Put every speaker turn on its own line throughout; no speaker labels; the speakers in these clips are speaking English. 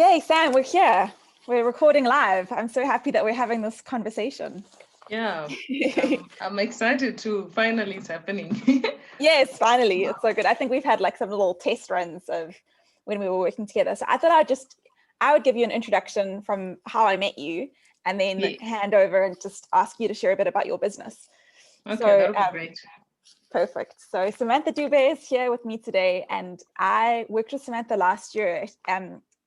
Yay, Sam, we're here. We're recording live. I'm so happy that we're having this conversation.
Yeah, I'm excited too. Finally, it's happening.
Yes, finally. It's so good. I think we've had like some little test runs of when we were working together. So I thought I would give you an introduction from how I met you and then
Yes.
hand over and just ask you to share a bit about your business.
Okay,
So,
that would be great.
Perfect. So Samantha Dube is here with me today, and I worked with Samantha last year.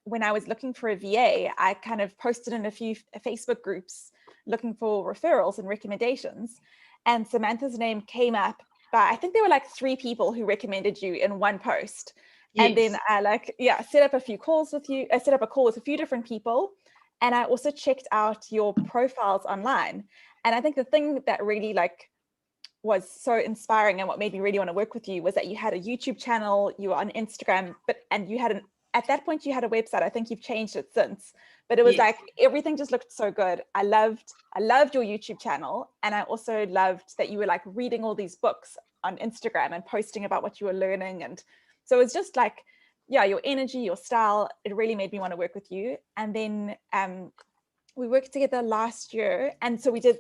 When I was looking for a VA, I kind of posted in a few Facebook groups looking for referrals and recommendations, and Samantha's name came up. But I think there were like 3 people who recommended you in one post.
Yes.
And then I set up a few calls with you. I set up a call with a few different people, and I also checked out your profiles online. And I think the thing that really was so inspiring and what made me really want to work with you was that you had a YouTube channel, you were on Instagram, and you had at that point you had a website. I think you've changed it since, but it was like everything just looked so good. I loved your YouTube channel, and I also loved that you were like reading all these books on Instagram and posting about what you were learning. And so it was just like, yeah, your energy, your style, it really made me want to work with you. And then we worked together last year, and so we did,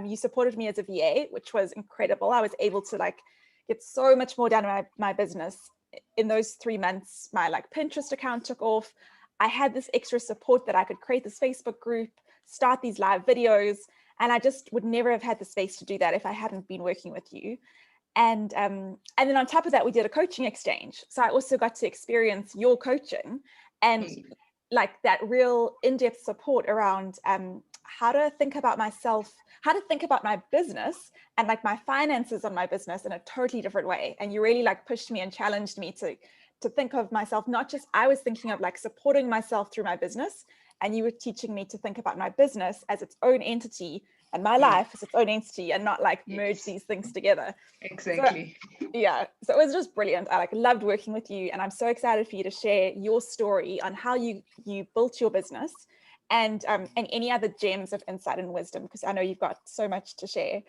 you supported me as a VA, which was incredible. I was able to like get so much more done in my business. In those 3 months, my like Pinterest account took off. I had this extra support that I could create this Facebook group, start these live videos, and I just would never have had the space to do that if I hadn't been working with you. And then on top of that, we did a coaching exchange. So I also got to experience your coaching and like that real in-depth support around how to think about myself, how to think about my business and like my finances on my business in a totally different way. And you really like pushed me and challenged me to think of myself, not just, I was thinking of like supporting myself through my business, and you were teaching me to think about my business as its own entity and my life as its own entity, and not like merge these things together.
Exactly.
So it was just brilliant. I like loved working with you, and I'm so excited for you to share your story on how you built your business and any other gems of insight and wisdom, because I know you've got so much to share.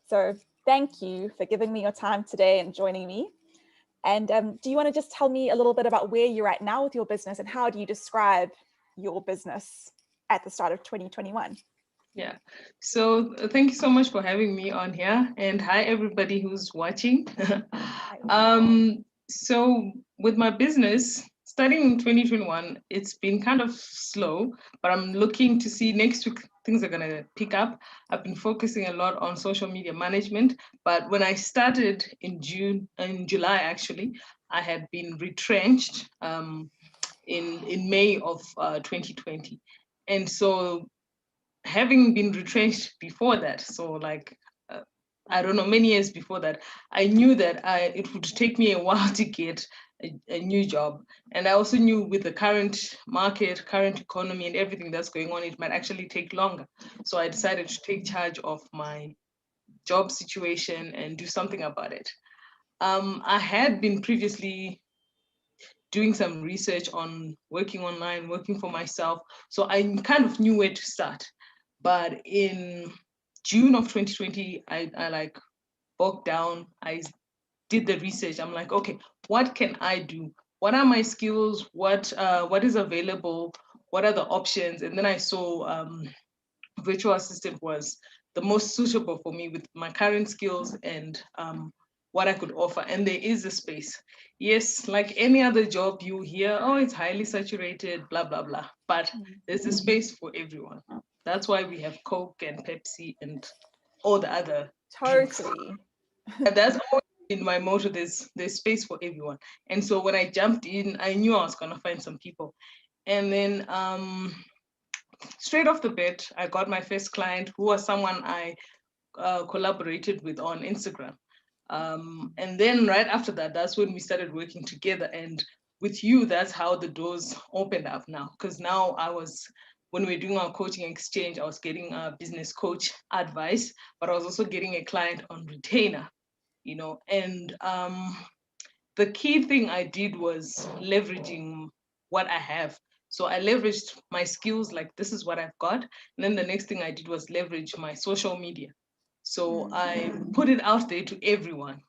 So thank you for giving me your time today and joining me. And do you want to just tell me a little bit about where you're at now with your business, and how do you describe your business at the start of 2021?
Yeah, so thank you so much for having me on here, and hi everybody who's watching. So with my business starting in 2021, it's been kind of slow, but I'm looking to see next week things are gonna pick up. I've been focusing a lot on social media management, but when I started in July actually, I had been retrenched in May of 2020, and so having been retrenched before that, so like I don't know, many years before that, I knew that it would take me a while to get a new job. And I also knew with the current market, current economy and everything that's going on, it might actually take longer. So I decided to take charge of my job situation and do something about it. I had been previously doing some research on working online, working for myself. So I kind of knew where to start. But in June of 2020, I like bogged down. I did the research. I'm like, okay, what can I do? What are my skills? What is available? What are the options? And then I saw virtual assistant was the most suitable for me with my current skills and what I could offer. And there is a space. Yes, like any other job you hear, oh, it's highly saturated, blah, blah, blah. But there's a space for everyone. That's why we have Coke and Pepsi and all the other drinks.
Totally.
And that's always been my motto. There's space for everyone. And so when I jumped in, I knew I was gonna find some people. And then straight off the bat, I got my first client, who was someone I collaborated with on Instagram. And then right after that, that's when we started working together. And with you, that's how the doors opened up now. Because now when we were doing our coaching exchange, I was getting business coach advice, but I was also getting a client on retainer, and the key thing I did was leveraging what I have. So I leveraged my skills, like this is what I've got. And then the next thing I did was leverage my social media. So I put it out there to everyone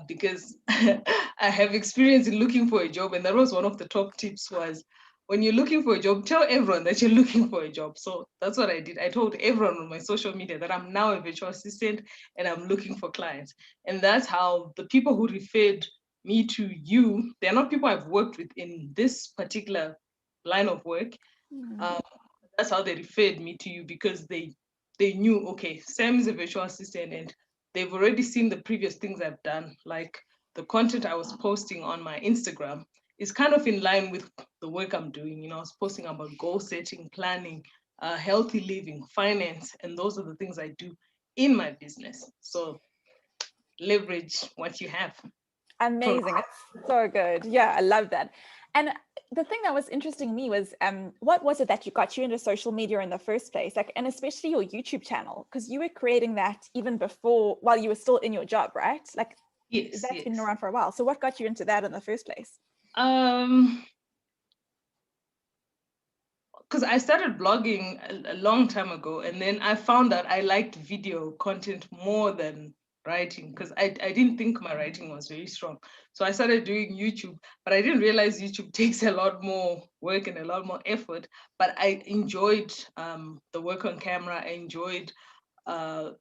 because I have experience in looking for a job. And that was one of the top tips was, when you're looking for a job, tell everyone that you're looking for a job. So that's what I did. I told everyone on my social media that I'm now a virtual assistant and I'm looking for clients. And that's how the people who referred me to you, they're not people I've worked with in this particular line of work. That's how they referred me to you, because they knew, okay, Sam is a virtual assistant and they've already seen the previous things I've done. Like the content I was posting on my Instagram is kind of in line with the work I'm doing. You know, I was posting about goal setting, planning, healthy living, finance, and those are the things I do in my business. So leverage what you have.
Amazing. It's so good. Yeah, I love that. And the thing that was interesting to me was, what was it that got you into social media in the first place? Like, and especially your YouTube channel, because you were creating that even before, while you were still in your job, right? Like,
Yes,
that's
yes.
been around for a while. So what got you into that in the first place?
Because I started blogging a long time ago, and then I found that I liked video content more than writing, because I didn't think my writing was very strong. So I started doing YouTube, but I didn't realize YouTube takes a lot more work and a lot more effort. But I enjoyed the work on camera. I enjoyed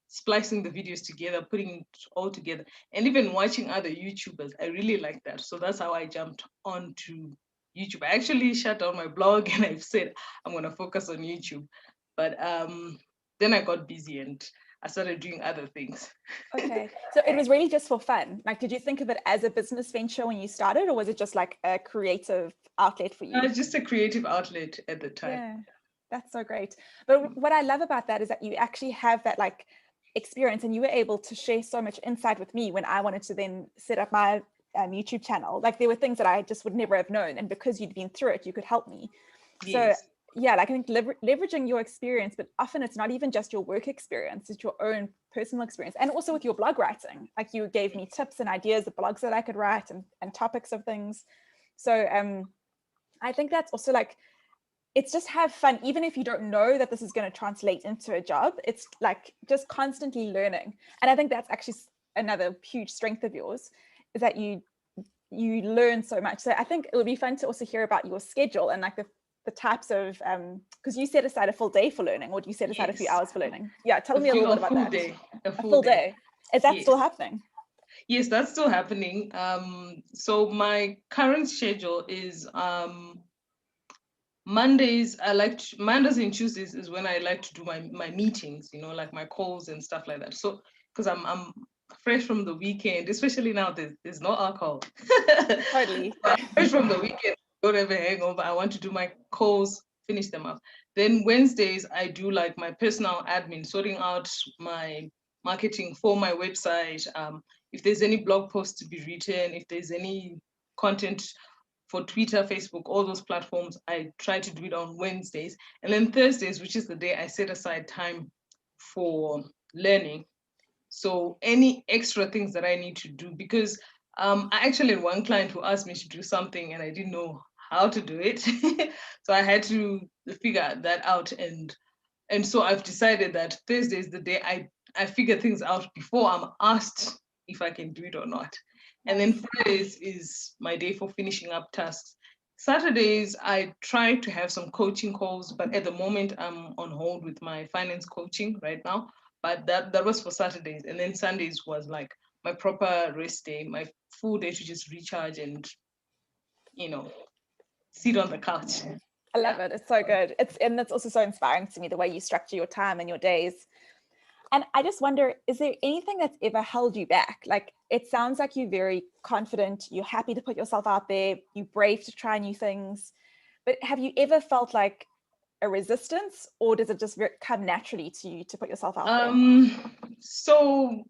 splicing the videos together, putting it all together, and even watching other YouTubers. I really liked that. So that's how I jumped onto YouTube. I actually shut down my blog and I've said I'm going to focus on YouTube. But then I got busy and I started doing other things.
Okay. So it was really just for fun. Like, did you think of it as a business venture when you started, or was it just like a creative outlet for you?
Just a creative outlet at the time.
Yeah, that's so great. But what I love about that is that you actually have that like experience, and you were able to share so much insight with me when I wanted to then set up my YouTube channel. Like, there were things that I just would never have known, and because you'd been through it, you could help me.
Yes.
So yeah, like I think leveraging your experience, but often it's not even just your work experience, it's your own personal experience. And also with your blog writing, like you gave me tips and ideas of blogs that I could write, and topics of things. So I think that's also like, it's just have fun, even if you don't know that this is going to translate into a job. It's like just constantly learning. And I think that's actually another huge strength of yours, is that you learn so much. So I think it would be fun to also hear about your schedule and like the types of, because you set aside a full day for learning, or do you set aside a few hours for learning? Yeah, tell me a little bit about that.
A
full day. Is that still happening?
Yes, that's still happening. So my current schedule is Mondays and Tuesdays is when I like to do my meetings, you know, like my calls and stuff like that. So because I'm fresh from the weekend, especially now there's no alcohol.
Totally.
Fresh from the weekend, don't have a hangover. I want to do my calls, finish them up. Then Wednesdays I do like my personal admin, sorting out my marketing for my website. If there's any blog posts to be written, if there's any content for Twitter, Facebook, all those platforms, I try to do it on Wednesdays. And then Thursdays, which is the day I set aside time for learning. So any extra things that I need to do, because I actually had one client who asked me to do something and I didn't know how to do it. So I had to figure that out. And so I've decided that Thursday is the day I figure things out before I'm asked if I can do it or not. And then Fridays is my day for finishing up tasks. Saturdays, I try to have some coaching calls, but at the moment I'm on hold with my finance coaching right now. But that was for Saturdays. And then Sundays was like my proper rest day, my full day to just recharge and, you know, sit on the couch.
I love it. It's so good. And it's also so inspiring to me, the way you structure your time and your days. And I just wonder, is there anything that's ever held you back? Like, it sounds like you're very confident, you're happy to put yourself out there, you're brave to try new things. But have you ever felt like a resistance, or does it just come naturally to you to put yourself out there?
So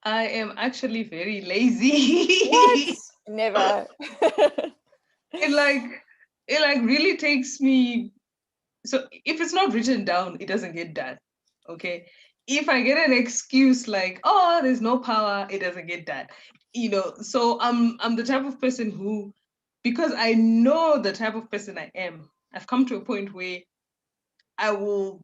I am actually very lazy.
What? Never.
It like really takes me. So if it's not written down, it doesn't get done. Okay. If I get an excuse like, oh, there's no power, it doesn't get done. You know, so I'm the type of person who, because I know the type of person I am, I've come to a point where I will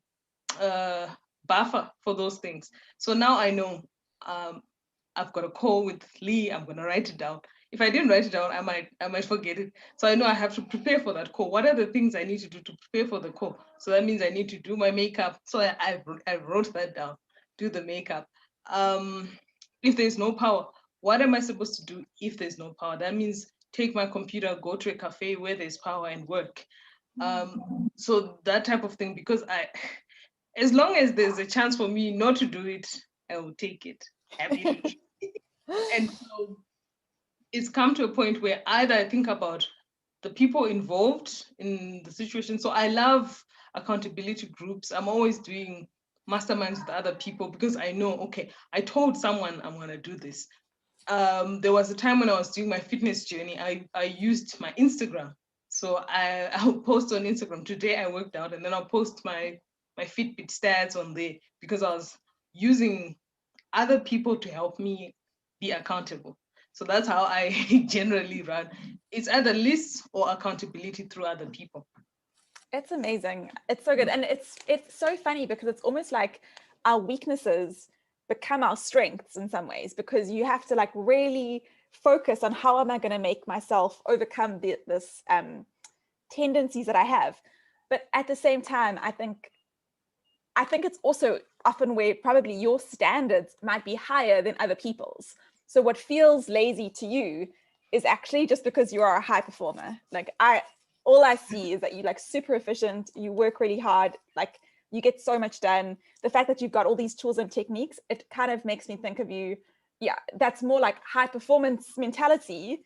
buffer for those things. So now I know I've got a call with Leigh, I'm gonna write it down. if I didn't write it down, I might forget it. So I know I have to prepare for that call. What are the things I need to do to prepare for the call? So that means I need to do my makeup. So I wrote that down, do the makeup. If there's no power, what am I supposed to do if there's no power? That means take my computer, go to a cafe where there's power and work. So that type of thing, because as long as there's a chance for me not to do it, I will take it happily. And so it's come to a point where either I think about the people involved in the situation. So I love accountability groups. I'm always doing masterminds with other people because I know, okay, I told someone I'm going to do this. There was a time when I was doing my fitness journey, I used my Instagram. So I'll post on Instagram, today I worked out, and then I'll post my Fitbit stats on there because I was using other people to help me be accountable. So that's how I generally run. It's either lists or accountability through other people.
It's amazing. It's so good. And it's so funny because it's almost like our weaknesses become our strengths in some ways, because you have to like really focus on how am I going to make myself overcome this tendencies that I have. But at the same time, I think it's also often where probably your standards might be higher than other people's. So what feels lazy to you is actually just because you are a high performer. Like all I see is that you like super efficient, you work really hard, like you get so much done. The fact that you've got all these tools and techniques, it kind of makes me think of you, yeah, that's more like high performance mentality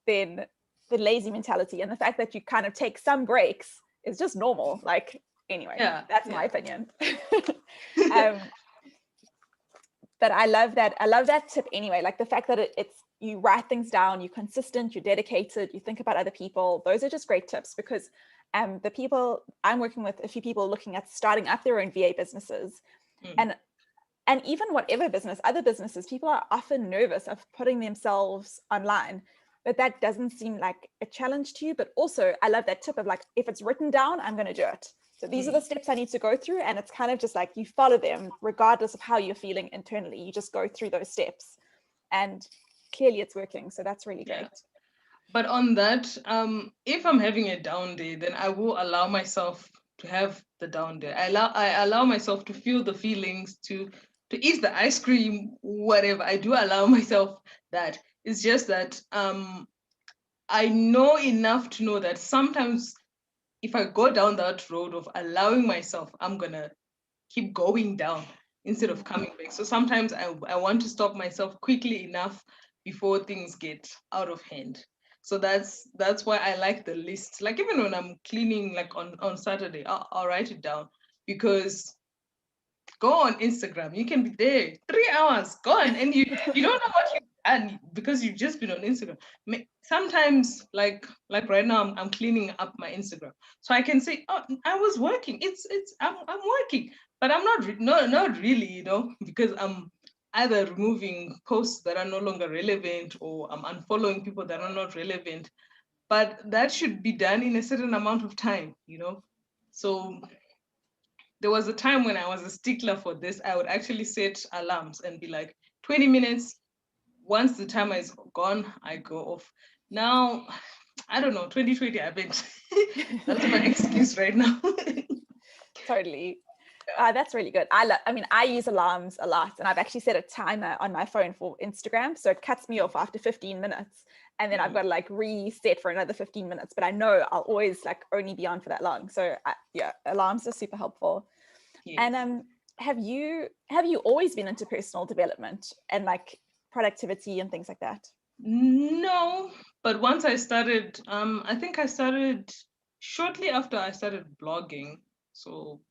than the lazy mentality. And the fact that you kind of take some breaks is just normal. Like, anyway, that's my opinion. But I love that tip anyway, like the fact that it's you write things down, you're consistent, you're dedicated, you think about other people. Those are just great tips, because the people I'm working with, a few people looking at starting up their own VA businesses, and even whatever business, other businesses, people are often nervous of putting themselves online, but that doesn't seem like a challenge to you. But also I love that tip of like, if it's written down, I'm going to do it. So these are the steps I need to go through. And it's kind of just like you follow them regardless of how you're feeling internally. You just go through those steps, and clearly it's working. So that's really great.
But on that, if I'm having a down day, then I will allow myself to have the down day. I allow myself to feel the feelings, to eat the ice cream, whatever. I do allow myself that. It's just that I know enough to know that sometimes if I go down that road of allowing myself, I'm gonna keep going down instead of coming back. So sometimes I want to stop myself quickly enough before things get out of hand. So that's why I like the list. Like even when I'm cleaning, like on Saturday, I'll write it down, because go on Instagram, you can be there 3 hours gone, and you don't know what you've done because you've just been on Instagram. Sometimes like right now I'm cleaning up my Instagram, so I can say, oh, I was working, I'm working, but I'm not really, because I'm either removing posts that are no longer relevant, or I'm unfollowing people that are not relevant. But that should be done in a certain amount of time, so there was a time when I was a stickler for this. I would actually set alarms and be like, 20 minutes. Once the timer is gone, I go off. Now, I don't know, 2020 happened. That's my excuse right now.
Totally. That's really good. I use alarms a lot, and I've actually set a timer on my phone for Instagram. So it cuts me off after 15 minutes. And then I've got to like reset for another 15 minutes, but I know I'll always like only be on for that long. So alarms are super helpful. Yes. And have you always been into personal development and like productivity and things like that?
No, but once I started, I think I started shortly after I started blogging. So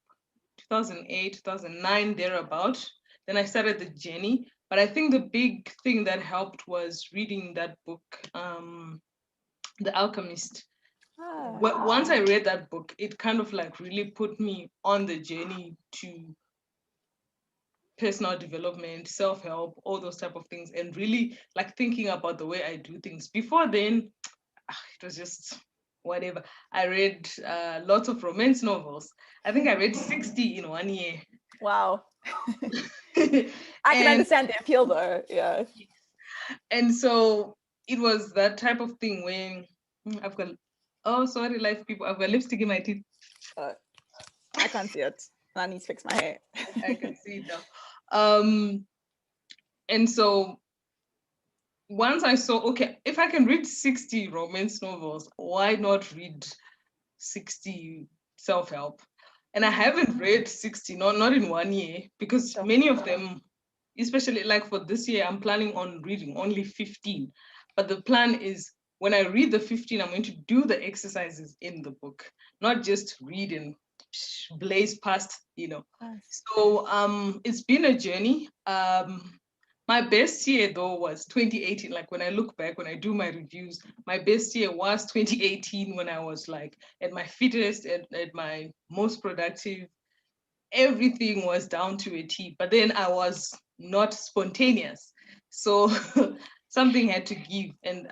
2008, 2009, thereabout. Then I started the journey. But I think the big thing that helped was reading that book, The Alchemist. Once I read that book, it kind of like really put me on the journey to personal development, self-help, all those type of things, and really like thinking about the way I do things. Before then, it was just whatever. I read lots of romance novels. I think I read 60 in 1 year.
Wow. I can understand the appeal though. Yeah.
And so it was that type of thing when I've got, oh, sorry, life people, I've got lipstick in my teeth.
I can't see it. I need to fix my hair.
I can see it now. And so once I saw, okay, if I can read 60 romance novels, why not read 60 self-help? And I haven't read 60, not in 1 year, because
Sure.
many of them, especially like for this year, I'm planning on reading only 15. But the plan is when I read the 15, I'm going to do the exercises in the book, not just read and blaze past,
Nice.
So it's been a journey. My best year though was 2018. Like when I look back, when I do my reviews, my best year was 2018 when I was like at my fittest, at my most productive. Everything was down to a T, but then I was not spontaneous. So something had to give. And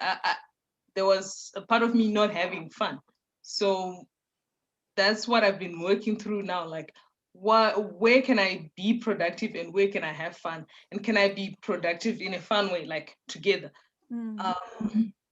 there was a part of me not having fun. So that's what I've been working through now. Like, where can I be productive and where can I have fun? And can I be productive in a fun way, like together?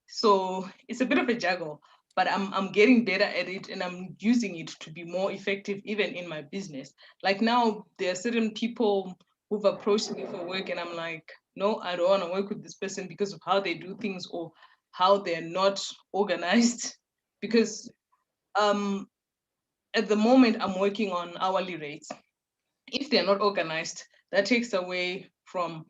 So it's a bit of a juggle, but I'm getting better at it and I'm using it to be more effective even in my business. Like now, there are certain people who've approached me for work and I'm like, no, I don't want to work with this person because of how they do things or how they're not organized. Because at the moment, I'm working on hourly rates. If they're not organized, that takes away from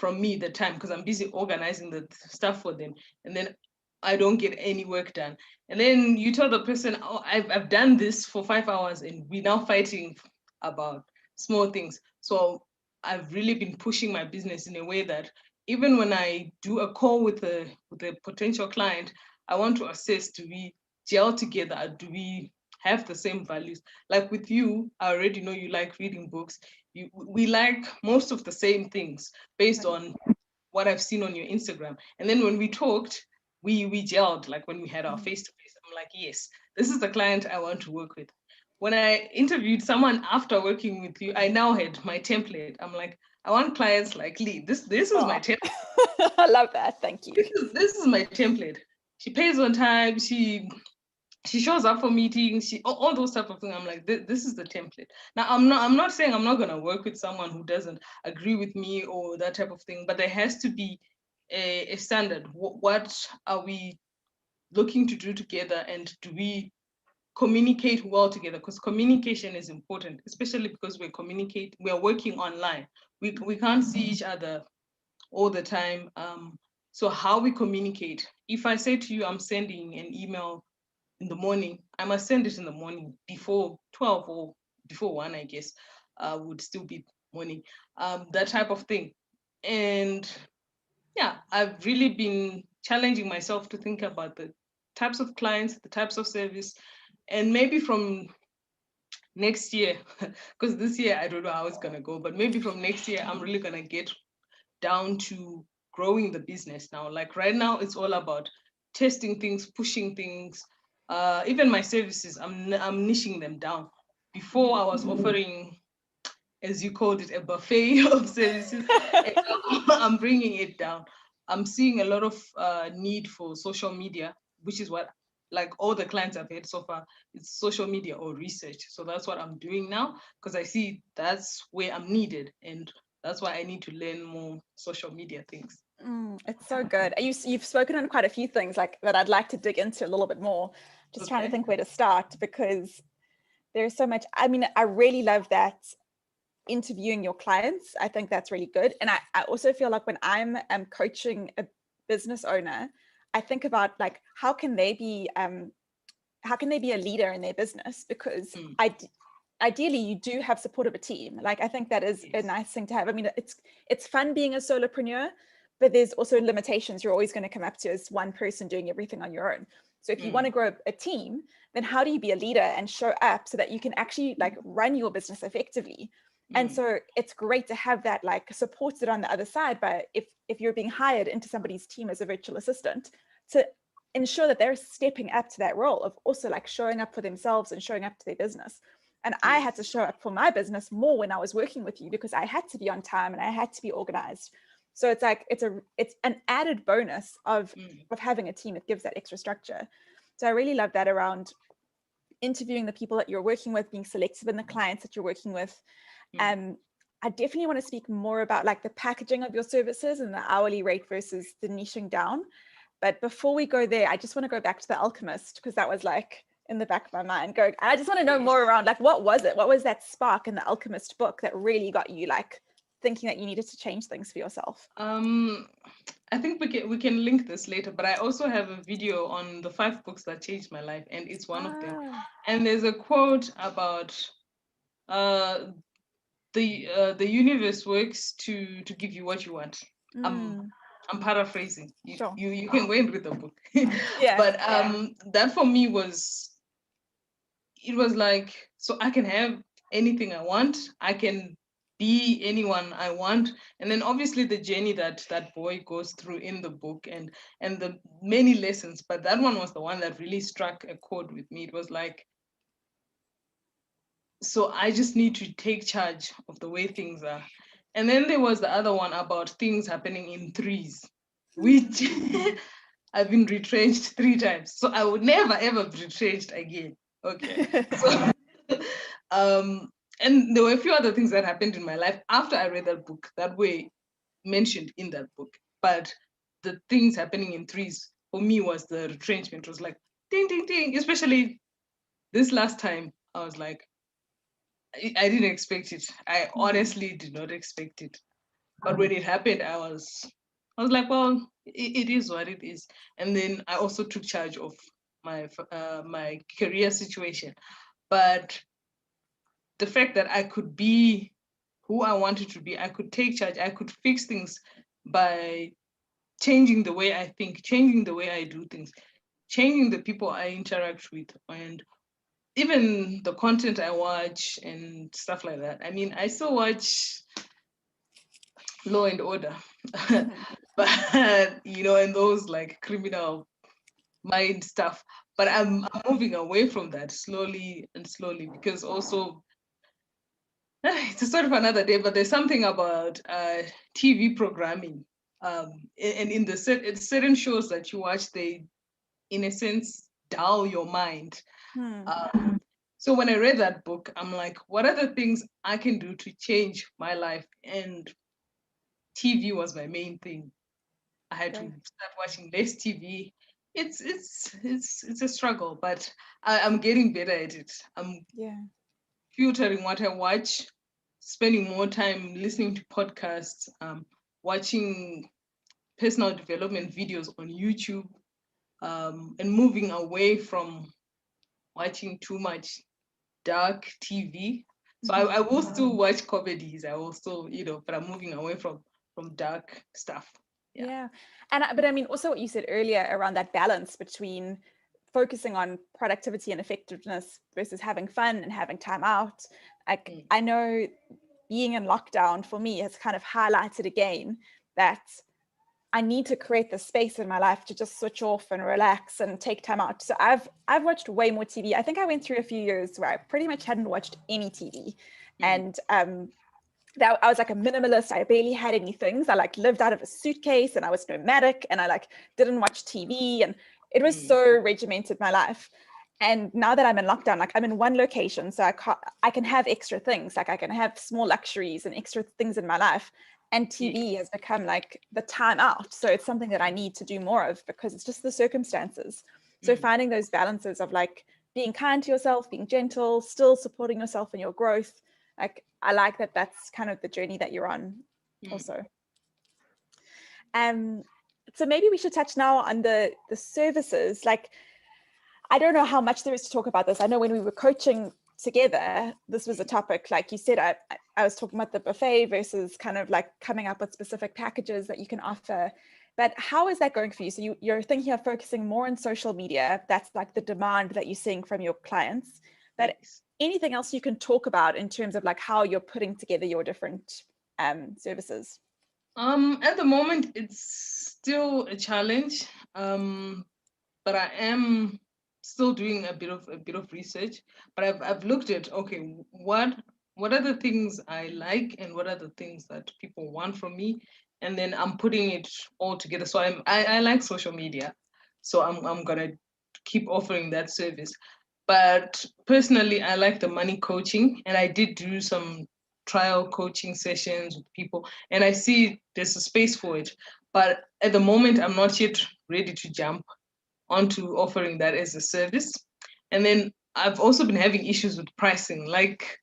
me the time because I'm busy organizing the stuff for them, and then I don't get any work done. And then you tell the person, "Oh, I've done this for 5 hours, and we're now fighting about small things." So I've really been pushing my business in a way that even when I do a call with a potential client, I want to assess: do we gel together? Do we have the same values? Like with you, I already know you like reading books. We like most of the same things based on what I've seen on your Instagram. And then when we talked, we gelled, like when we had our face-to-face. I'm like, yes, this is the client I want to work with. When I interviewed someone after working with you, I now had my template. I'm like, I want clients like Leigh. This is my template.
I love that. Thank you.
This is my template. She pays on time. She shows up for meetings, all those type of things. I'm like, this is the template. Now I'm not saying I'm not gonna work with someone who doesn't agree with me or that type of thing, but there has to be a standard. What are we looking to do together, and do we communicate well together? Because communication is important, especially because we're working online. We can't see each other all the time. So how we communicate. If I say to you, I'm sending an email in the morning, I must send it in the morning before 12 or before 1, I guess, would still be morning, that type of thing. And yeah, I've really been challenging myself to think about the types of clients, the types of service, and maybe from next year, because this year I don't know how it's going to go, but maybe from next year, I'm really going to get down to growing the business now. Like right now, it's all about testing things, pushing things. Even my services, I'm niching them down. Before I was offering, as you called it, a buffet of services. I'm bringing it down. I'm seeing a lot of need for social media, which is what, like all the clients I've had so far, it's social media or research. So that's what I'm doing now because I see that's where I'm needed, and that's why I need to learn more social media things.
It's so good. You've spoken on quite a few things like that I'd like to dig into a little bit more. Just trying to think where to start, because there's so much. I mean, I really love that interviewing your clients. I think that's really good. And I also feel like when I'm coaching a business owner, I think about like how can they be a leader in their business? Because ideally you do have support of a team. Like I think that is a nice thing to have. I mean, it's fun being a solopreneur, but there's also limitations you're always going to come up to as one person doing everything on your own. So if you want to grow a team, then how do you be a leader and show up so that you can actually like run your business effectively? And so it's great to have that like supported on the other side. But if you're being hired into somebody's team as a virtual assistant, to ensure that they're stepping up to that role of also like showing up for themselves and showing up to their business. And I had to show up for my business more when I was working with you because I had to be on time and I had to be organized. So it's like it's an added bonus of
Mm.
having a team. It gives that extra structure. So I really love that around interviewing the people that you're working with, being selective in the clients that you're working with. I definitely want to speak more about like the packaging of your services and the hourly rate versus the niching down. But before we go there, I just want to go back to The Alchemist, because that was like in the back of my mind going, I just want to know more around like, what was it? What was that spark in The Alchemist book that really got you like thinking that you needed to change things for yourself?
I think we can link this later, but I also have a video on the 5 books that changed my life, and it's one of them. And there's a quote about the universe works to give you what you want. I'm paraphrasing.
Sure.
You can go and read the book.
Yeah.
But that for me was, it was like, so I can have anything I want. I can be anyone I want. And then obviously the journey that that boy goes through in the book, and the many lessons, but that one was the one that really struck a chord with me. It was like, so I just need to take charge of the way things are. And then there was the other one about things happening in threes, which I've been retrenched 3 times. So I would never ever be retrenched again. Okay. So and there were a few other things that happened in my life after I read that book that were mentioned in that book. But the things happening in threes for me was the retrenchment. It was like ding ding ding. Especially this last time, I was like, I didn't expect it. I honestly did not expect it. But when it happened, I was like, well, it is what it is. And then I also took charge of my career situation. But the fact that I could be who I wanted to be, I could take charge, I could fix things by changing the way I think, changing the way I do things, changing the people I interact with, and even the content I watch and stuff like that. I mean, I still watch Law and Order, but and those like criminal mind stuff. But I'm moving away from that slowly and slowly, because also it's a sort of another day. But there's something about TV programming, and in the certain shows that you watch, they, in a sense, dull your mind. So when I read that book, I'm like, what are the things I can do to change my life? And TV was my main thing. I had to start watching less TV. It's a struggle, but I'm getting better at it. I'm filtering what I watch, spending more time listening to podcasts, watching personal development videos on YouTube, and moving away from watching too much dark TV. So I will still watch comedies. I will still, but I'm moving away from dark stuff.
Yeah. But I mean, also what you said earlier around that balance between focusing on productivity and effectiveness versus having fun and having time out. Like, I know being in lockdown for me has kind of highlighted again that I need to create the space in my life to just switch off and relax and take time out. So I've watched way more TV. I think I went through a few years where I pretty much hadn't watched any TV. And that I was like a minimalist. I barely had any things. I like lived out of a suitcase and I was nomadic and I like didn't watch TV, and it was so regimented, my life. And now that I'm in lockdown, like I'm in one location, so I can have extra things. Like I can have small luxuries and extra things in my life. And TV has become like the time out. So it's something that I need to do more of because it's just the circumstances. So finding those balances of like being kind to yourself, being gentle, still supporting yourself in your growth. Like I like that that's kind of the journey that you're on also. So maybe we should touch now on the services. Like, I don't know how much there is to talk about this. I know when we were coaching together, this was a topic, like you said, I was talking about the buffet versus kind of like coming up with specific packages that you can offer. But how is that going for you? So you're thinking of focusing more on social media. That's like the demand that you're seeing from your clients. But anything else you can talk about in terms of like how you're putting together your different services?
At the moment, it's still a challenge, but I am still doing a bit of research. But I've looked at, okay, what are the things I like and what are the things that people want from me, and then I'm putting it all together. So I like social media, so I'm gonna keep offering that service. But personally, I like the money coaching, and I did do some trial coaching sessions with people, and I see there's a space for it. But at the moment, I'm not yet ready to jump onto offering that as a service. And then I've also been having issues with pricing, like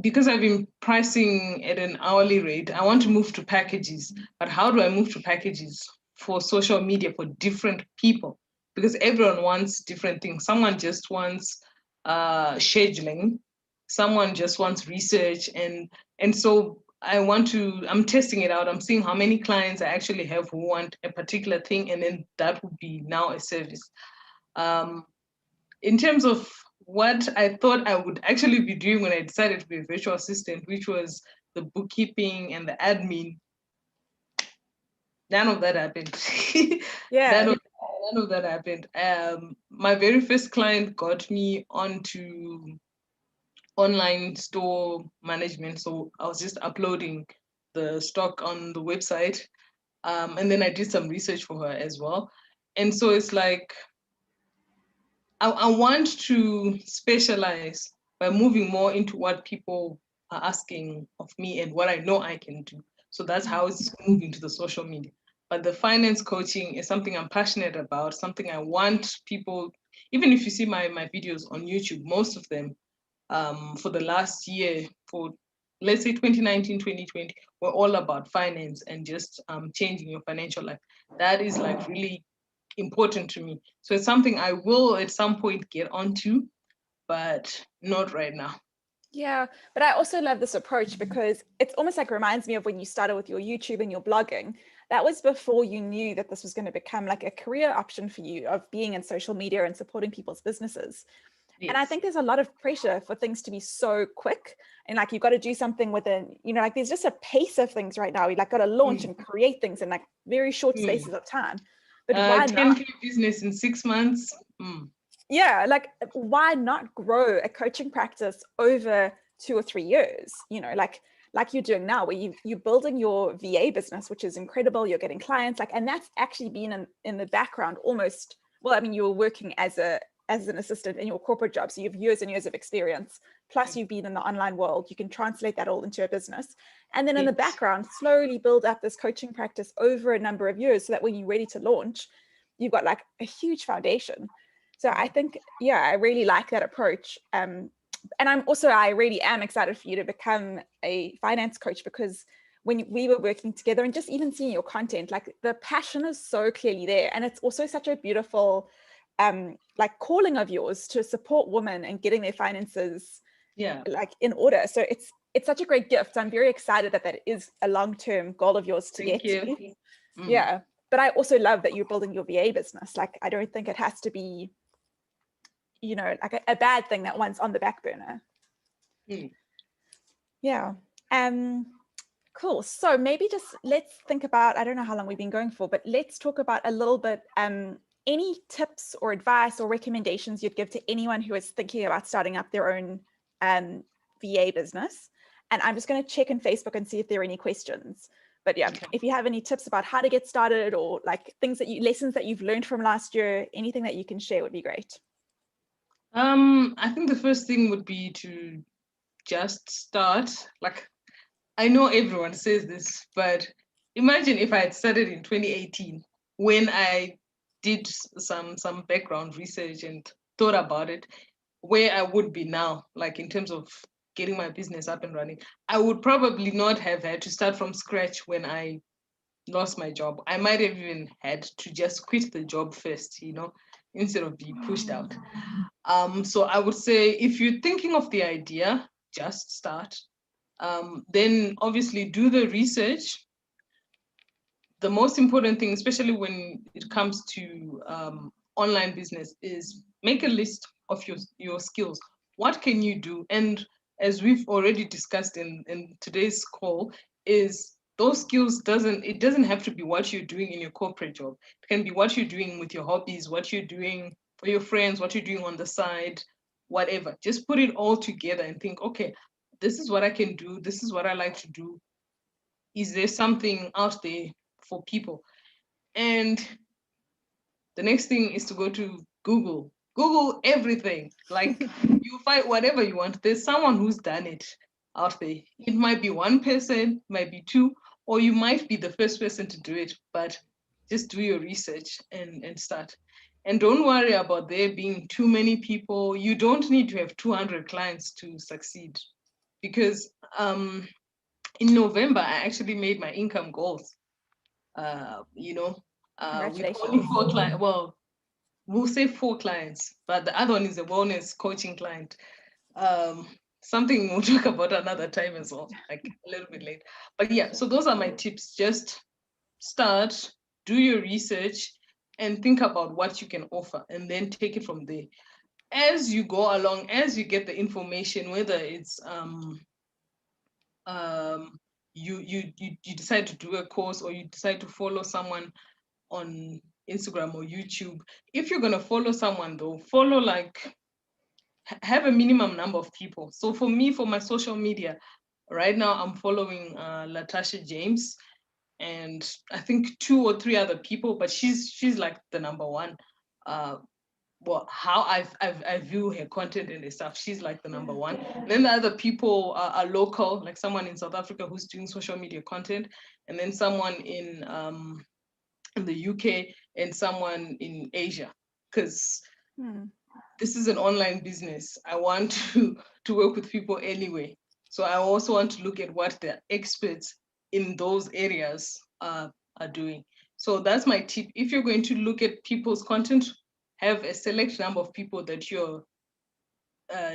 because I've been pricing at an hourly rate, I want to move to packages. But how do I move to packages for social media for different people? Because everyone wants different things. Someone just wants scheduling, someone just wants research, and so I'm testing it out. I'm seeing how many clients I actually have who want a particular thing, and then that would be now a service. In terms of what I thought I would actually be doing when I decided to be a virtual assistant, which was the bookkeeping and the admin, none of that happened.
Yeah.
None of that happened. My very first client got me onto online store management. So I was just uploading the stock on the website. And then I did some research for her as well. And so it's like, I want to specialize by moving more into what people are asking of me and what I know I can do. So that's how it's moving to the social media. But the finance coaching is something I'm passionate about, something I want people, even if you see my videos on YouTube, most of them for the last year, for let's say 2019, 2020, were all about finance and just changing your financial life. That is like really important to me. So it's something I will at some point get onto, but not right now.
Yeah, but I also love this approach because it's almost like reminds me of when you started with your YouTube and your blogging. That was before you knew that this was going to become like a career option for you of being in social media and supporting people's businesses.
Yes.
And I think there's a lot of pressure for things to be so quick, and like you've got to do something within, you know, like there's just a pace of things right now. You like got to launch and create things in like very short spaces of time. But why not?
10K business in 6 months.
Yeah, like why not grow a coaching practice over 2 or 3 years? You know, like you're doing now, where you're building your VA business, which is incredible. You're getting clients, like, and that's actually been in the background almost. Well, I mean, you were working as an assistant in your corporate job, so you have years and years of experience. Plus, you've been in the online world. You can translate that all into a business, and then in the background, slowly build up this coaching practice over a number of years, so that when you're ready to launch, you've got like a huge foundation. So I think, yeah, I really like that approach. And I really am excited for you to become a finance coach, because when we were working together and just even seeing your content, like the passion is so clearly there. And it's also such a beautiful, like calling of yours to support women and getting their finances like in order. So it's such a great gift. I'm very excited that is a long-term goal of yours to get to. Yeah. But I also love that you're building your VA business. Like, I don't think it has to be, you know, like a bad thing that one's on the back burner. Yeah. Cool. So maybe just let's think about, I don't know how long we've been going for, but let's talk about a little bit, any tips or advice or recommendations you'd give to anyone who is thinking about starting up their own VA business. And I'm just going to check in Facebook and see if there are any questions. But yeah, if you have any tips about how to get started, or like lessons that you've learned from last year, anything that you can share would be great.
I think the first thing would be to just start. Like, I know everyone says this, but imagine if I had started in 2018, when I did some background research and thought about it, where I would be now, like in terms of getting my business up and running. I would probably not have had to start from scratch when I lost my job. I might have even had to just quit the job first, you know, instead of being pushed out. So I would say, if you're thinking of the idea, just start. Then obviously do the research. The most important thing, especially when it comes to online business, is make a list of your skills. What can you do? And as we've already discussed in today's call, is those skills it doesn't have to be what you're doing in your corporate job. It can be what you're doing with your hobbies, what you're doing for your friends, what you're doing on the side, whatever. Just put it all together and think, okay, this is what I can do. This is what I like to do. is there something out there for people? And the next thing is to go to Google. Google everything. Like you find whatever you want. There's someone who's done it out there. It might be one person, might be two, or you might be the first person to do it, but just do your research and start. And don't worry about there being too many people. You don't need to have 200 clients to succeed, because in November, I actually made my income goals. With only
Congratulations.
4 clients. Well, we'll say 4 clients, but the other one is a wellness coaching client. Um, Something we'll talk about another time as well, like a little bit late. But yeah, so those are my tips. Just start, do your research, and think about what you can offer, and then take it from there. As you go along, as you get the information, whether it's you decide to do a course, or you decide to follow someone on Instagram or YouTube. If you're gonna follow someone though, follow like have a minimum number of people. So for me, for my social media, right now I'm following Latasha James, and I think 2 or 3 other people, but she's like the number one. Well, how I view her content and stuff, she's like the number one. And then the other people are local, like someone in South Africa who's doing social media content, and then someone in the UK, and someone in Asia, because this is an online business. I want to work with people anyway. So I also want to look at what the experts in those areas are doing. So that's my tip. If you're going to look at people's content, have a select number of people that you're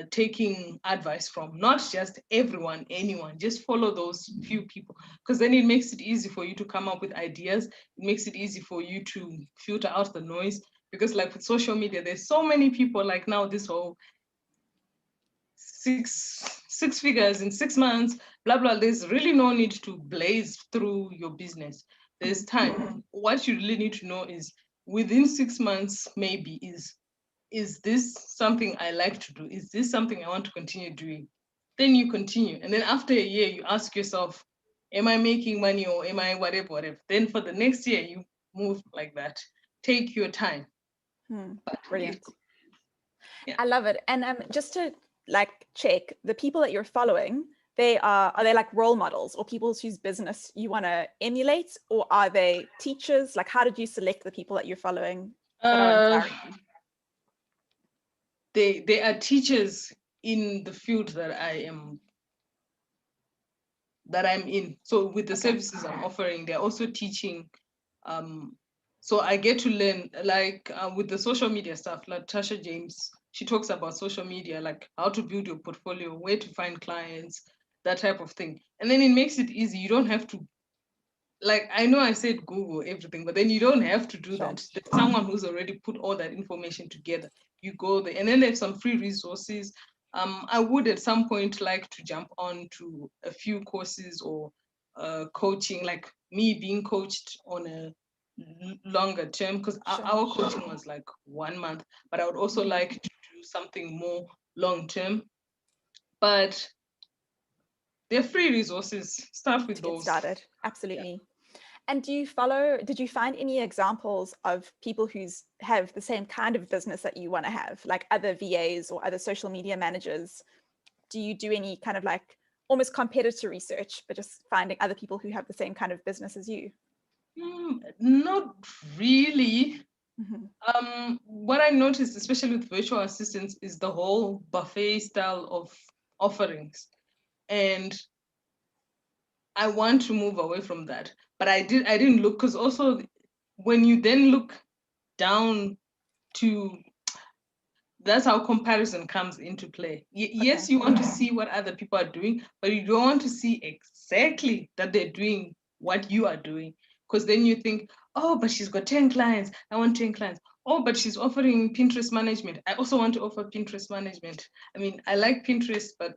taking advice from, not just everyone, anyone. Just follow those few people, because then it makes it easy for you to come up with ideas. It makes it easy for you to filter out the noise, because like with social media, there's so many people. Like now, this whole six figures in 6 months, blah blah. There's really no need to blaze through your business. There's time. What you really need to know is, within 6 months, maybe is this something I like to do? Is this something I want to continue doing? Then you continue. And then after a year, you ask yourself, am I making money, or am I whatever, whatever? Then for the next year, you move like that. Take your time.
Brilliant.
Yeah.
I love it. And just to like check, the people that you're following, are they like role models or people whose business you want to emulate, or are they teachers? Like, how did you select the people that you're following that are inspiring you?
They are teachers in the field that I'm in. So with the services I'm offering, they're also teaching. So I get to learn, like with the social media stuff, like Tasha James, she talks about social media, like how to build your portfolio, where to find clients, that type of thing. And then it makes it easy. You don't have to, like, I know I said Google everything, but then you don't have to do that. There's someone who's already put all that information together. You go there, and then there's some free resources. I would at some point like to jump on to a few courses or coaching, like me being coached on a longer term, because our coaching was like 1 month, but I would also like to do something more long term. But they're free resources. Start with those.
Get started. Absolutely. Yeah. And did you find any examples of people who have the same kind of business that you want to have, like other VAs or other social media managers? Do you do any kind of like almost competitor research, but just finding other people who have the same kind of business as you?
Not really. What I noticed, especially with virtual assistants, is the whole buffet style of offerings. And I want to move away from that. But I didn't look, because also when you then look down to, that's how comparison comes into play. Yes, you want to see what other people are doing, but you don't want to see exactly that they're doing what you are doing. Because then you think, oh, but she's got 10 clients. I want 10 clients. Oh, but she's offering Pinterest management. I also want to offer Pinterest management. I mean, I like Pinterest, but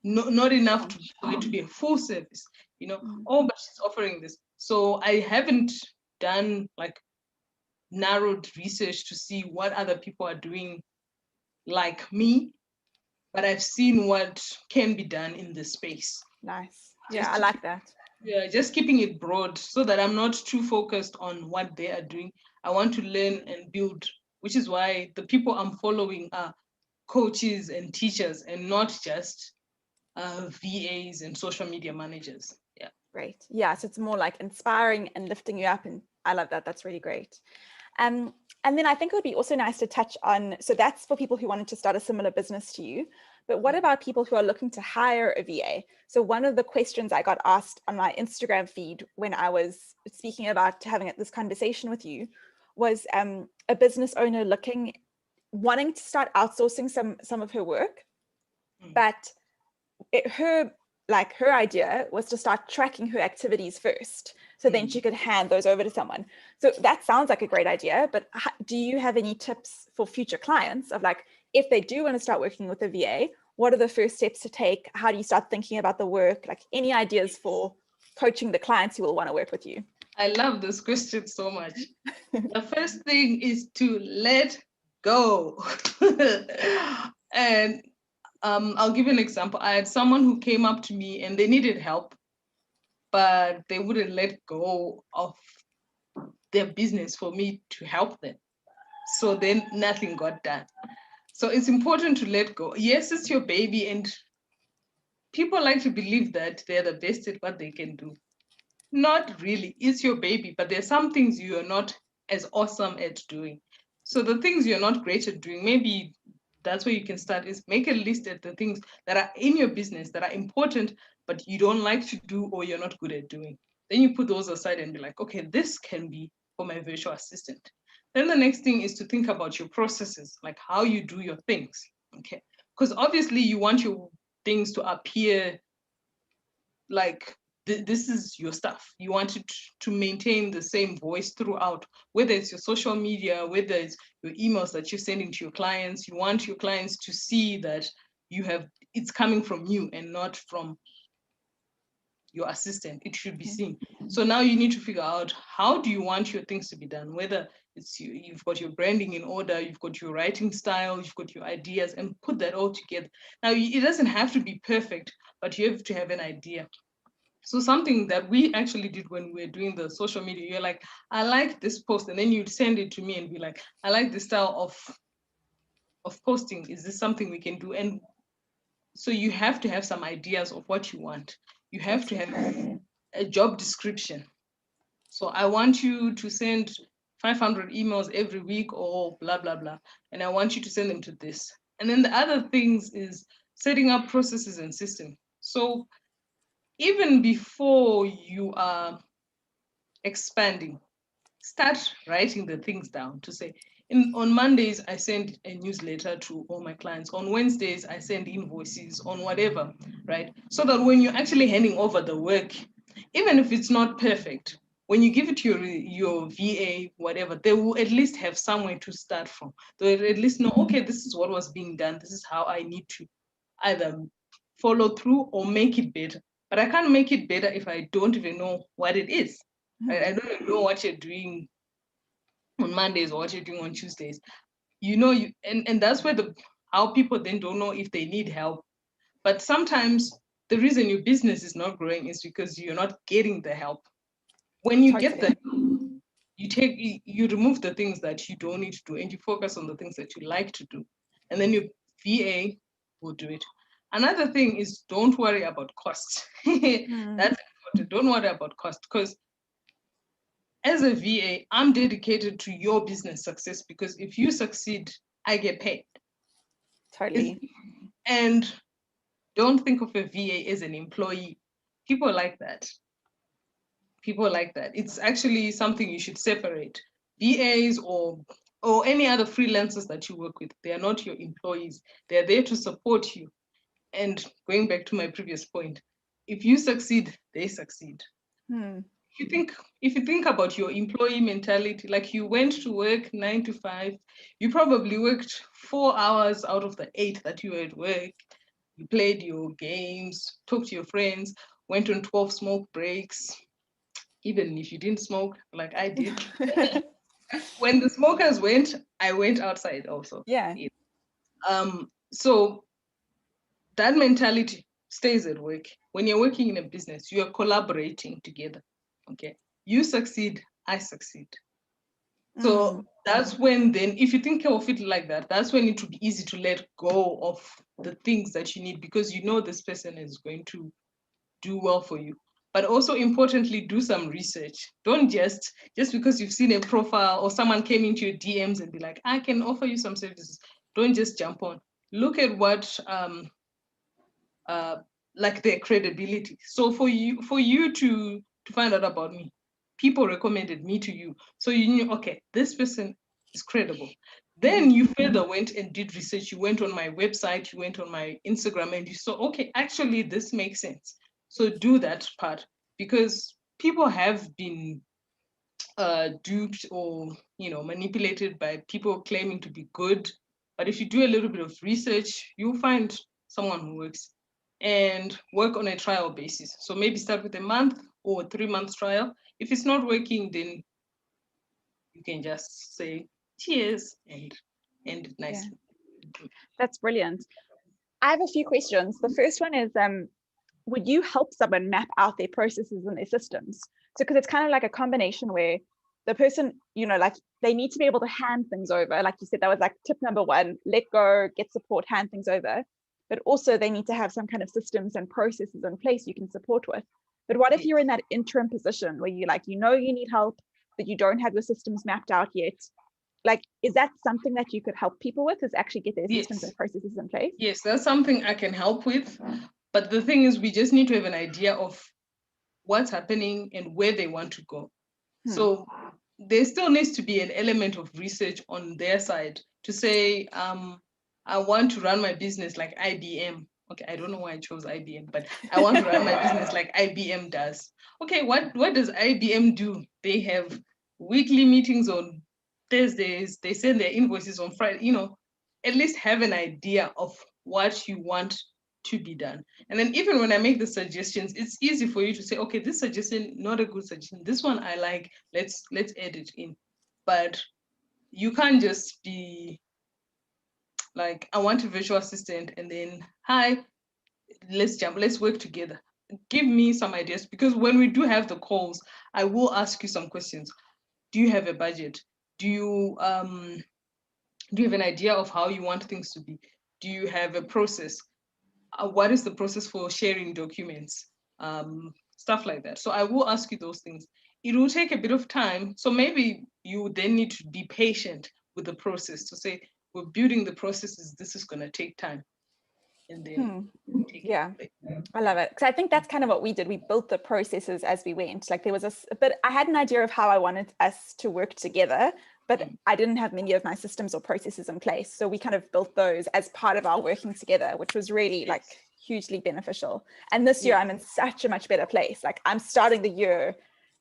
not enough for it to be a full service, you know. Oh, but she's offering this. So I haven't done like narrowed research to see what other people are doing like me, but I've seen what can be done in this space.
Nice. Yeah, I like that.
Yeah, just keeping it broad so that I'm not too focused on what they are doing. I want to learn and build, which is why the people I'm following are coaches and teachers and not just VAs and social media managers. Yeah.
Great. Yeah, so it's more like inspiring and lifting you up, and I love that. That's really great. And then I think it would be also nice to touch on, so that's for people who wanted to start a similar business to you, but what about people who are looking to hire a VA? So one of the questions I got asked on my Instagram feed when I was speaking about having this conversation with you was a business owner wanting to start outsourcing some of her work, but her idea was to start tracking her activities first, so then she could hand those over to someone. So that sounds like a great idea, but do you have any tips for future clients of like, if they do want to start working with a VA, what are the first steps to take? How do you start thinking about the work? Like, any ideas for coaching the clients who will want to work with you?
I love this question so much. The first thing is to let go. And I'll give you an example. I had someone who came up to me and they needed help, but they wouldn't let go of their business for me to help them. So then nothing got done. So it's important to let go. Yes, it's your baby, and people like to believe that they're the best at what they can do. Not really. It's your baby, but there's some things you're not as awesome at doing. So the things you're not great at doing, maybe that's where you can start, is make a list of the things that are in your business that are important, but you don't like to do or you're not good at doing. Then you put those aside and be like, okay, this can be for my virtual assistant. Then the next thing is to think about your processes, like how you do your things. Okay. Because obviously you want your things to appear like this is your stuff. You want it to maintain the same voice throughout, whether it's your social media, whether it's your emails that you're sending to your clients. You want your clients to see that it's coming from you and not from your assistant. It should be seen. So now you need to figure out, how do you want your things to be done? Whether it's you've got your branding in order, you've got your writing style, you've got your ideas, and put that all together. Now it doesn't have to be perfect, but you have to have an idea. So something that we actually did when we were doing the social media, you're like, I like this post, and then you'd send it to me and be like, I like this style of posting. Is this something we can do? And so you have to have some ideas of what you want. You have to have a job description. So I want you to send 500 emails every week or blah, blah, blah. And I want you to send them to this. And then the other things is setting up processes and systems. So even before you are expanding, start writing the things down to say, on Mondays, I send a newsletter to all my clients. On Wednesdays, I send invoices on whatever, right? So that when you're actually handing over the work, even if it's not perfect, when you give it to your VA, whatever, they will at least have somewhere to start from. They'll at least know, okay, this is what was being done. This is how I need to either follow through or make it better. But I can't make it better if I don't even know what it is. Right? I don't even know what you're doing on Mondays or what you're doing on Tuesdays. And that's where how people then don't know if they need help. But sometimes the reason your business is not growing is because you're not getting the help. When you get the you remove the things that you don't need to do and you focus on the things that you like to do. And then your VA will do it. Another thing is, don't worry about cost. That's important. Don't worry about cost, because as a VA, I'm dedicated to your business success, because if you succeed, I get paid.
Totally.
And don't think of a VA as an employee. People like that. It's actually something you should separate. VAs or any other freelancers that you work with, they are not your employees. They're there to support you. And going back to my previous point, if you succeed, they succeed. If you think about your employee mentality, like you went to work 9 to 5, you probably worked 4 hours out of the 8 that you were at work. You played your games, talked to your friends, went on 12 smoke breaks, even if you didn't smoke like I did. When the smokers went, I went outside also.
Yeah.
So that mentality, stays at work. When you're working in a business, you are collaborating together. Okay. You succeed, I succeed. So that's when then, if you think of it like that, that's when it would be easy to let go of the things that you need, because you know this person is going to do well for you. But also importantly, do some research. Don't just because you've seen a profile or someone came into your DMs and be like, I can offer you some services. Don't just jump on. Look at what like their credibility. So for you to find out about me, people recommended me to you. So you knew, okay, this person is credible. Then you further went and did research. You went on my website, you went on my Instagram, and you saw, okay, actually this makes sense. So do that part, because people have been duped or manipulated by people claiming to be good. But if you do a little bit of research, you'll find someone who works, and work on a trial basis. So maybe start with a month or 3 months trial. If it's not working, then you can just say cheers and end it nicely.
Yeah. That's brilliant. I have a few questions. The first one is, would you help someone map out their processes and their systems? So, because it's kind of like a combination where the person, like they need to be able to hand things over. Like you said, that was like tip number one, let go, get support, hand things over. But also they need to have some kind of systems and processes in place you can support with. But what if you're in that interim position where you need help, but you don't have your systems mapped out yet? Like, is that something that you could help people with, is actually get their systems and processes in place?
Yes, that's something I can help with. But the thing is, we just need to have an idea of what's happening and where they want to go. So there still needs to be an element of research on their side to say, I want to run my business like IBM. Okay, I don't know why I chose IBM, but I want to run my business like IBM does. Okay, what does IBM do? They have weekly meetings on Thursdays. They send their invoices on Friday. At least have an idea of what you want to be done. And then even when I make the suggestions, it's easy for you to say, okay, this suggestion, not a good suggestion. This one I like, let's add it in. But you can't just be like, I want a virtual assistant and then, hi, let's work together. Give me some ideas, because when we do have the calls, I will ask you some questions. Do you have a budget? Do you have an idea of how you want things to be? Do you have a process? What is the process for sharing documents? Stuff like that. So I will ask you those things. It will take a bit of time. So maybe you then need to be patient with the process to say, we're building the processes, this is going to take time. And then
I love it. Because I think that's kind of what we did. We built the processes as we went. Like there was but I had an idea of how I wanted us to work together, but I didn't have many of my systems or processes in place. So we kind of built those as part of our working together, which was really like hugely beneficial. And this year I'm in such a much better place. Like I'm starting the year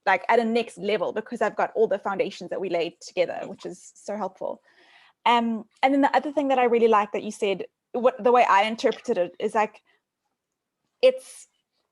like at a next level because I've got all the foundations that we laid together, which is so helpful. And then the other thing that I really like that you said, the way I interpreted it is like, it's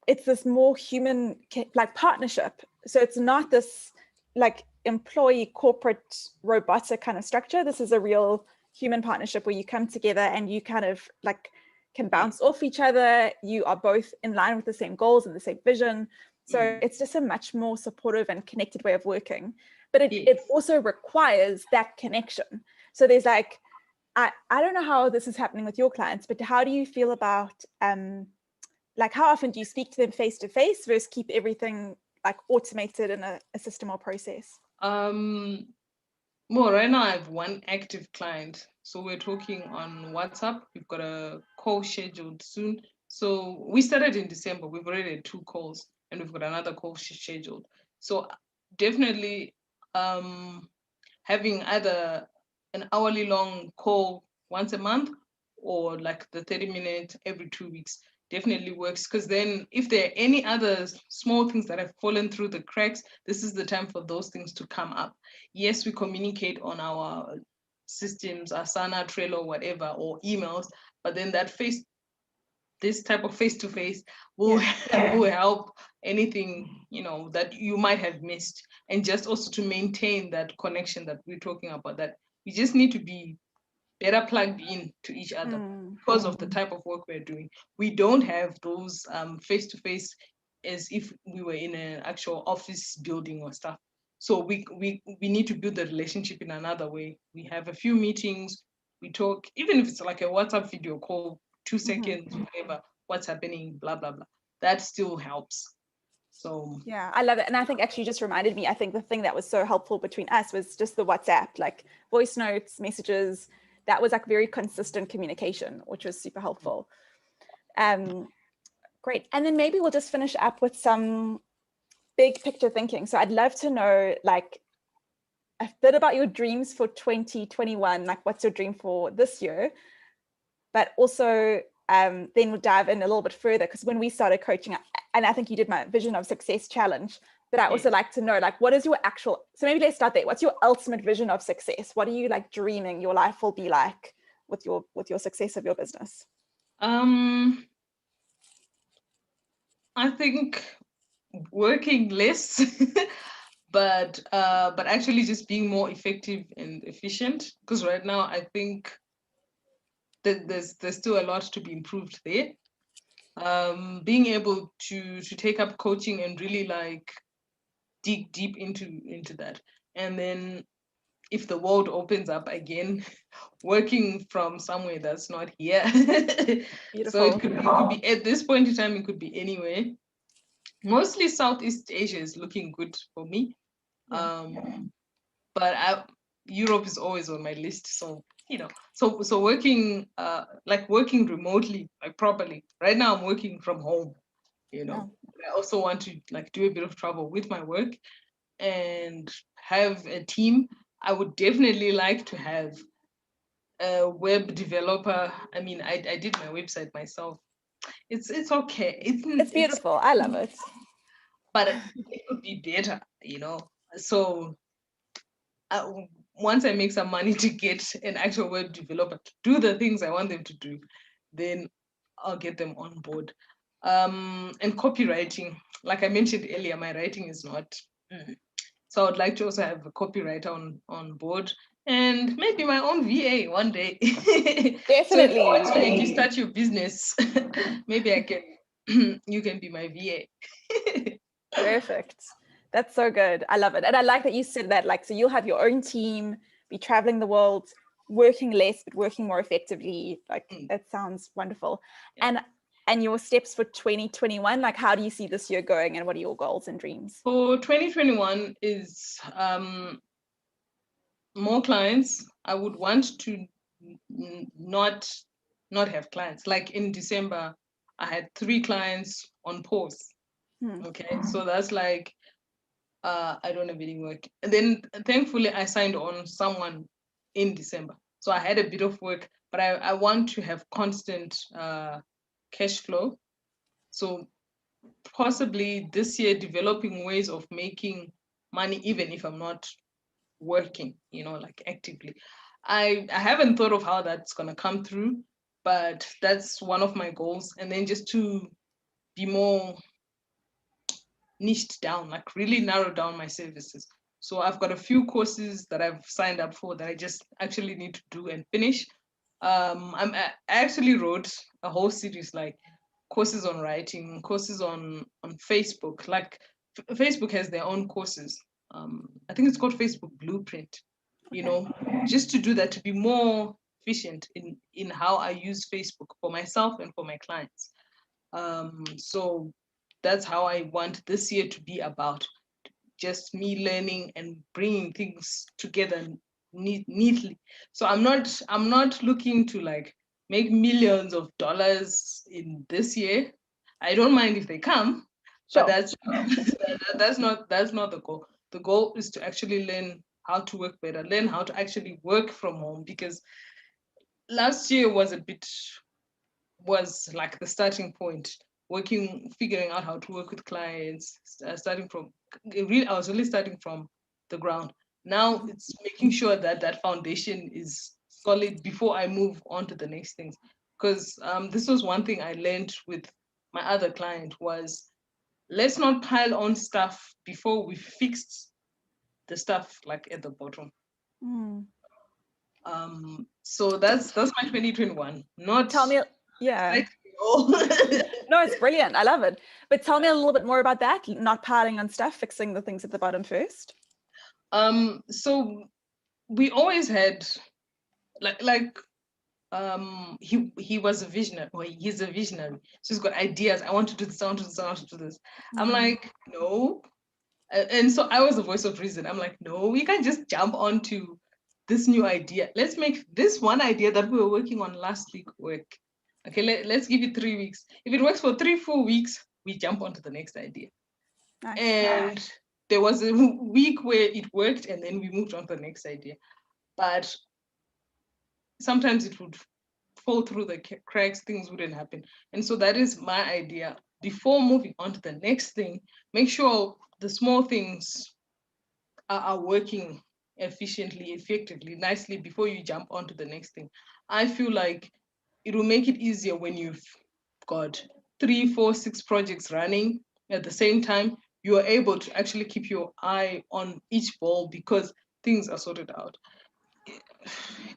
this more human like partnership. So it's not this like employee corporate robotic kind of structure. This is a real human partnership where you come together and you kind of like can bounce off each other. You are both in line with the same goals and the same vision. So it's just a much more supportive and connected way of working. But it also requires that connection. So there's like, I don't know how this is happening with your clients, but how do you feel about like how often do you speak to them face to face versus keep everything like automated in a system or process?
Well, right now I have one active client. So we're talking on WhatsApp. We've got a call scheduled soon. So we started in December. We've already had 2 calls and we've got another call scheduled. So definitely having either an hourly long call once a month or like the 30-minute every 2 weeks definitely works, because then if there are any other small things that have fallen through the cracks, this is the time for those things to come up. Yes, we communicate on our systems, Asana, Trello, whatever, or emails, but then this type of face-to-face will help anything, that you might have missed. And just also to maintain that connection that we're talking about, that we just need to be better plugged in to each other because of the type of work we're doing. We don't have those face-to-face as if we were in an actual office building or stuff. So we need to build the relationship in another way. We have a few meetings, we talk, even if it's like a WhatsApp video call, 2 seconds, whatever, what's happening, blah, blah, blah. That still helps. So
yeah, I love it. And I think actually just reminded me, I think the thing that was so helpful between us was just the WhatsApp, like voice notes, messages. That was like very consistent communication, which was super helpful. Great. And then maybe we'll just finish up with some big picture thinking. So I'd love to know like a bit about your dreams for 2021, like what's your dream for this year, but also then we'll dive in a little bit further, because when we started coaching, and I think you did my Vision of Success challenge, but I also like to know, like, what is your actual, so maybe let's start there. What's your ultimate vision of success? What are you like dreaming your life will be like with your success of your business?
I think working less, but actually just being more effective and efficient. Because right now I think that there's still a lot to be improved there. Being able to take up coaching and really like dig deep into that, and then if the world opens up again, working from somewhere that's not here. So it could be at this point in time, it could be anywhere. Mostly Southeast Asia is looking good for me. But Europe is always on my list. So, so working working remotely, like properly. Right now I'm working from home, I also want to like do a bit of travel with my work and have a team. I would definitely like to have a web developer. I mean, I did my website myself. It's okay.
It's beautiful. I love it.
But it could be better, So once I make some money to get an actual web developer to do the things I want them to do, then I'll get them on board. And copywriting, like I mentioned earlier, my writing is not. So I'd like to also have a copywriter on board, and maybe my own VA one day.
Definitely.
So once you start your business, maybe I can. You can be my VA.
Perfect. That's so good. I love it. And I like that you said that, like, so you'll have your own team, be traveling the world, working less, but working more effectively. Like, that sounds wonderful. Yeah. And your steps for 2021, like, how do you see this year going and what are your goals and dreams?
For 2021 is more clients. I would want to not have clients. Like in December, I had 3 clients on pause. Okay, so that's like I don't have any work. And then thankfully I signed on someone in December. So I had a bit of work, but I want to have constant cash flow. So possibly this year developing ways of making money even if I'm not working, like actively. I haven't thought of how that's gonna come through, but that's one of my goals. And then just to be more niched down, like really narrow down my services. So I've got a few courses that I've signed up for that I just actually need to do and finish. I actually wrote a whole series, like courses on writing, courses on Facebook. Like Facebook has their own courses. I think it's called Facebook Blueprint. Just to do that, to be more efficient in how I use Facebook for myself and for my clients. So that's how I want this year to be about, just me learning and bringing things together neatly. So I'm not looking to like make millions of dollars in this year. I don't mind if they come, but that's not the goal. The goal is to actually learn how to work better, learn how to actually work from home, because last year was like the starting point, figuring out how to work with clients, I was really starting from the ground. Now it's making sure that foundation is solid before I move on to the next things. Because this was one thing I learned with my other client was, let's not pile on stuff before we fixed the stuff like at the bottom. So that's my 2021. Not
Tell me, yeah.
like, oh.
No, it's brilliant. I love it. But tell me a little bit more about that. Not piling on stuff, fixing the things at the bottom first.
So we always had he was a visionary, or he's a visionary. So he's got ideas. I want to do this, I want to do this, I want to do this. I'm like, no. And so I was the voice of reason. I'm like, no, we can't just jump onto this new idea. Let's make this one idea that we were working on last week work. Okay, let's give it 3 weeks. If it works for 3 full weeks, we jump onto the next idea. Nice. And there was a week where it worked, and then we moved on to the next idea. But sometimes it would fall through the cracks, things wouldn't happen. And so that is my idea. Before moving on to the next thing, make sure the small things are working efficiently, effectively, nicely before you jump onto the next thing. I feel like it will make it easier when you've got 3, 4, 6 projects running at the same time. You are able to actually keep your eye on each ball because things are sorted out.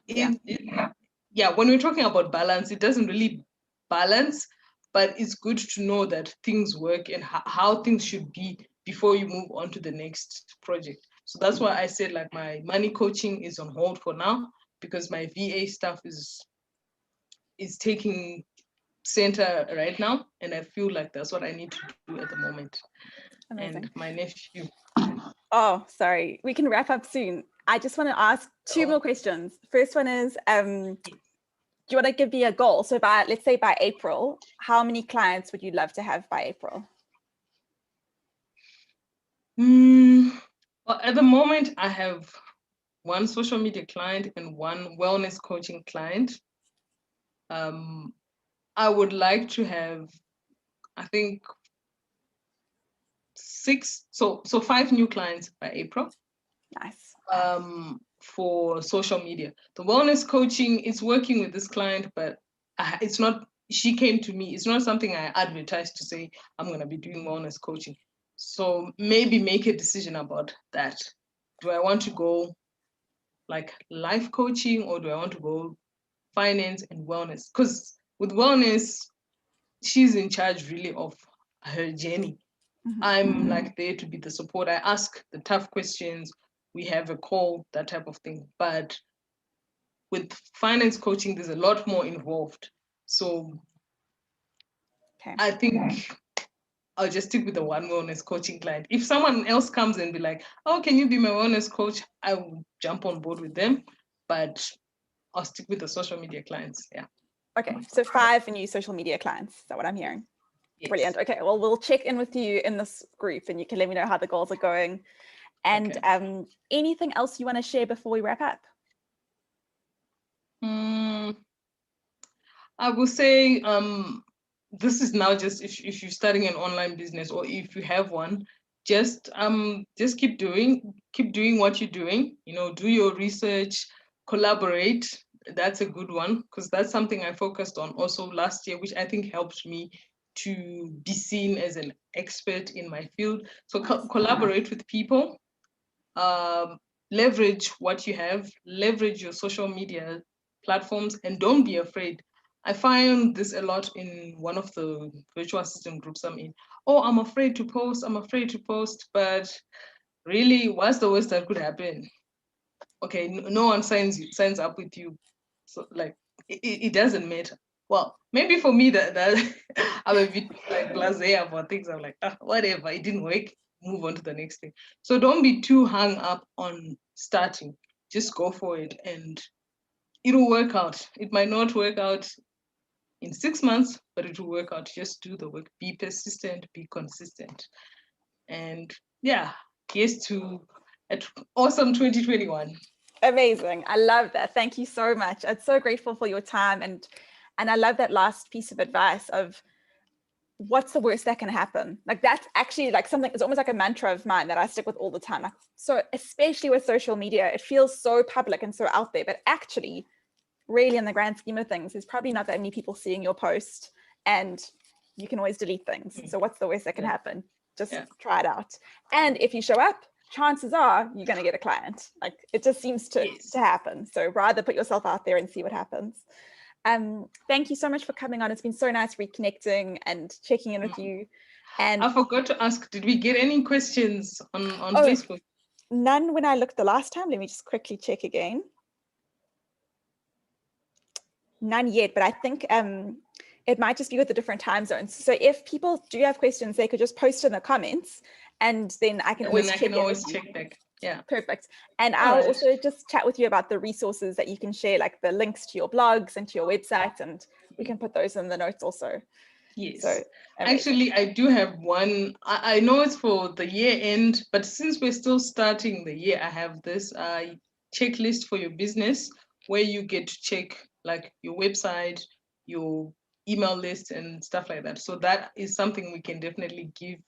When we're talking about balance, it doesn't really balance, but it's good to know that things work and how things should be before you move on to the next project. So that's why I said like my money coaching is on hold for now, because my VA stuff is taking center right now, and I feel like that's what I need to do at the moment. Amazing. And my nephew.
Oh, sorry. We can wrap up soon. I just want to ask 2 more questions. First one is, do you want to give me a goal? So let's say by April, how many clients would you love to have by April?
Well, at the moment, I have 1 social media client and 1 wellness coaching client. I would like to have, I think, 6, so 5 new clients by April.
Nice.
For social media. The wellness coaching is working with this client, but it's not, she came to me. It's not something I advertised to say, I'm going to be doing wellness coaching. So maybe make a decision about that. Do I want to go like life coaching, or do I want to go finance and wellness? Because with wellness, she's in charge really of her journey. I'm like there to be the support. I ask the tough questions. We have a call, that type of thing. But with finance coaching, there's a lot more involved. So I think I'll just stick with the 1 wellness coaching client. If someone else comes and be like, oh, can you be my wellness coach? I will jump on board with them, but I'll stick with the social media clients. Yeah.
Okay, so 5 new social media clients. Is that what I'm hearing? Yes. Brilliant. Okay, well, we'll check in with you in this group and you can let me know how the goals are going. And anything else you want to share before we wrap up?
I will say this is now just if you're starting an online business, or if you have one, just keep doing what you're doing. Do your research, collaborate. That's a good one, because that's something I focused on also last year, which I think helped me to be seen as an expert in my field. So collaborate with people, leverage what you have, leverage your social media platforms, and don't be afraid. I find this a lot in one of the virtual assistant groups I'm in. Oh, I'm afraid to post, but really, what's the worst that could happen? Okay, no one signs up with you. So like, it doesn't matter. Well, maybe for me that I'm a bit like blasé about things. I'm like, whatever, it didn't work, move on to the next thing. So don't be too hung up on starting. Just go for it, and it'll work out. It might not work out in 6 months, but it will work out. Just do the work, be persistent, be consistent. And yeah, here's to an awesome 2021.
Amazing. I love that. Thank you so much. I'm so grateful for your time. And I love that last piece of advice of what's the worst that can happen? Like that's actually like something, it's almost like a mantra of mine that I stick with all the time. Like, so especially with social media, it feels so public and so out there, but actually really in the grand scheme of things, there's probably not that many people seeing your post, and you can always delete things. So what's the worst that can happen? Just try it out. And if you show up, chances are you're going to get a client. Like it just seems to happen. So rather put yourself out there and see what happens. Thank you so much for coming on. It's been so nice reconnecting and checking in with you. And
I forgot to ask, did we get any questions on Facebook?
None when I looked the last time. Let me just quickly check again. None yet, but I think it might just be with the different time zones. So if people do have questions, they could just post in the comments, and then I can always
check back. Yeah,
perfect. And I'll also just chat with you about the resources that you can share, like the links to your blogs and to your website, and we can put those in the notes also.
Yes.
So
actually, I do have one. I know it's for the year end, but since we're still starting the year, I have this checklist for your business where you get to check like your website, your email list, and stuff like that. So that is something we can definitely give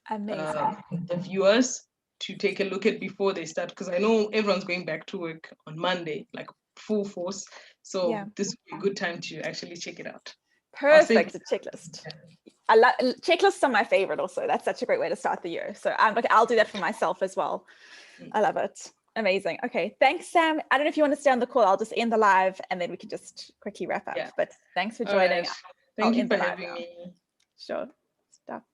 the viewers to take a look at before they start, because I know everyone's going back to work on Monday, like full force. So this would be a good time to actually check it out.
Perfect. A checklist. Checklists are my favorite also. That's such a great way to start the year. So I'll do that for myself as well. I love it. Amazing. Okay. Thanks, Sam. I don't know if you want to stay on the call. I'll just end the live and then we can just quickly wrap up. But thanks for joining.
Thank you for having me.
Sure. Stop.